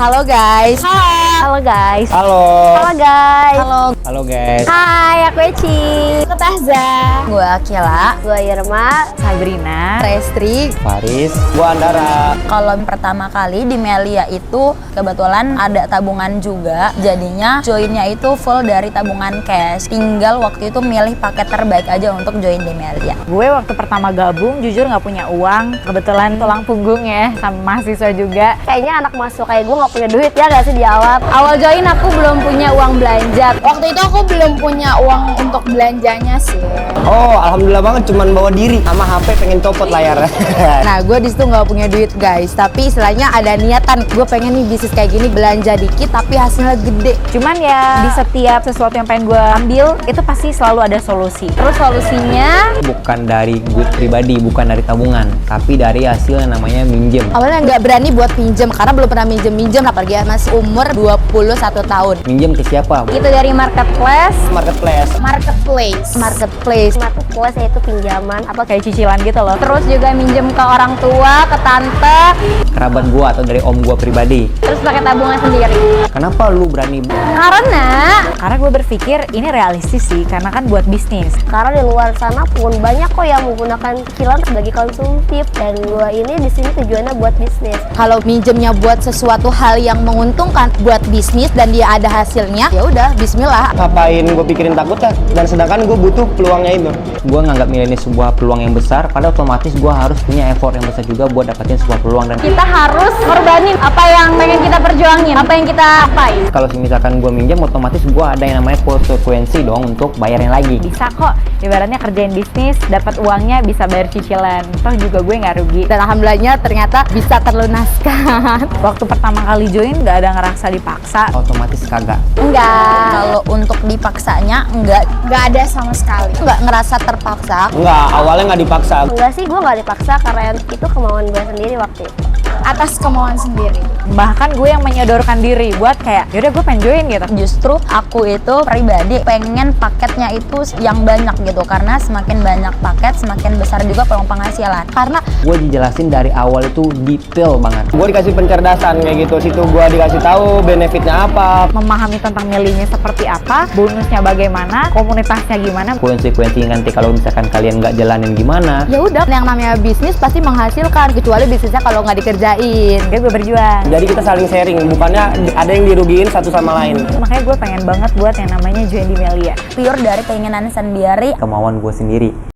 Halo guys. Halo guys. Halo. Halo guys. Halo guys. Hai, aku Eci. Aku Tahza. Gue Akila. Gue Irma. Sabrina. Restri. Faris. Gua Andara. Kalau pertama kali di Melia itu kebetulan ada tabungan juga. Jadinya joinnya itu full dari tabungan cash. Tinggal waktu itu milih paket terbaik aja untuk join di Melia. Gue waktu pertama gabung jujur nggak punya uang. Kebetulan tulang punggung ya, sama mahasiswa juga. Kayaknya anak masuk kayak gue nggak punya duit ya gak sih di awal. Awal join aku belum punya uang belanja. Waktu itu aku belum punya uang untuk belanjanya sih. Oh, alhamdulillah banget, cuman bawa diri sama HP pengen copot layar. Nah, gue di situ nggak punya duit guys, tapi istilahnya ada niatan. Gue pengen nih bisnis kayak gini, belanja dikit tapi hasilnya gede. Cuman ya di setiap sesuatu yang pengen gue ambil itu pasti selalu ada solusi. Terus solusinya Bukan dari gue pribadi, bukan dari tabungan, tapi dari hasil yang namanya minjem. awalnya nggak berani buat pinjam karena belum pernah minjem apalagi ya masih umur 21 tahun. Minjem ke siapa? Itu dari marketplace. Marketplace. Marketplace Marketplace yaitu pinjaman apa kayak cicilan gitu loh. terus juga minjem ke orang tua, ke tante, Kerabat gua atau dari om gua pribadi. terus pakai tabungan sendiri. Kenapa lu berani? Karena Gue berpikir ini realistis sih karena kan buat bisnis. di luar sana pun banyak kok yang menggunakan cicilan sebagai konsumtif, dan gua ini di sini tujuannya buat bisnis. Kalau minjemnya buat sesuatu hal yang menguntungkan buat bisnis dan dia ada hasilnya, ya udah bismillah. Ngapain gue pikirin takut ya? Dan sedangkan gue butuh peluangnya itu. Gue nganggap nilai ini sebuah peluang yang besar, pada otomatis gue harus punya effort yang besar juga buat dapetin sebuah peluang. Dan Kita harus korbanin apa yang pengen kita perjuangin, apa yang kita apain. kalau misalkan gue minjem, otomatis gue ada yang namanya konsekuensi dong untuk bayarin lagi. Bisa kok, ibaratnya kerjain bisnis, dapat uangnya bisa bayar cicilan. Toh juga gue nggak rugi. Dan alhamdulillahnya ternyata bisa terlunaskan. Waktu pertama kali join nggak ada ngerasa dipaksa. Otomatis kagak. Enggak. Kalau untuk dipaksanya enggak. Nggak ada sama sekali. Nggak ngerasa terpaksa. Enggak, awalnya nggak dipaksa. Enggak sih, gua nggak dipaksa karena itu kemauan gue sendiri waktu itu. Atas kemauan sendiri. Bahkan gue yang menyodorkan diri buat kayak, yaudah gue pengen join gitu. Justru aku itu pribadi pengen paketnya itu yang banyak gitu, karena semakin banyak paket semakin besar juga peluang penghasilan. Karena Gue dijelasin dari awal itu detail banget. Gue dikasih pencerdasan kayak gitu, situ gue dikasih tahu benefitnya apa, memahami tentang Melinya seperti apa, bonusnya bagaimana, komunitasnya gimana. konsekuensi nanti kalau misalkan kalian nggak jalanin gimana. Ya udah, yang namanya bisnis pasti menghasilkan, kecuali bisnisnya kalau nggak dikerjain. Dia gue berjuang. Jadi kita saling sharing, bukannya ada yang dirugiin satu sama lain. Makanya gue pengen banget buat yang namanya join di Melia. Pure dari keinginan sendiri. Kemauan gue sendiri.